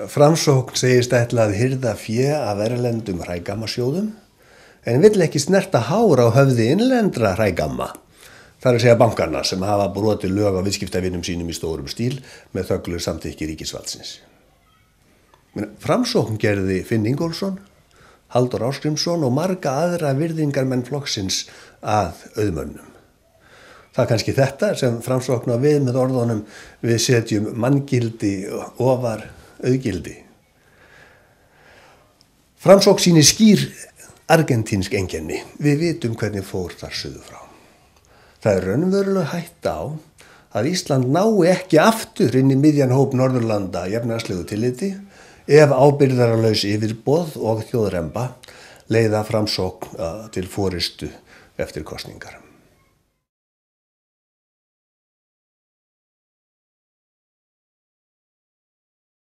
Framsókn segist ætla að hirða fé af erlendum hrægammasjóðum en vill ekki snerta hár á höfði innlendra hrægamma. Það er að segja bankana sem hafa brotið lög á viðskiptavinum sínum í stórum stíl með þöglu samþykki ríkisvaldsins. Framsókn gerði Finn Ingólfsson, Halldór Ásgrímsson og marga aðra virðingarmenn flokksins að auðmönnum. Það er kannski þetta sem Framsókn á við með orðunum við setjum manngildi ofar auðgildi. Framsókn sýnir skýr argentínsk einkenni. Við vitum hvernig fór þar suður frá. Það er raunverulega hætta á að Ísland nái ekki aftur inn í miðjan hóp Norðurlanda í efnahagslegu tilliti ef ábyrgðarlaus yfirboð og þjóðremba leiða Framsókn til forystu eftir kosningar.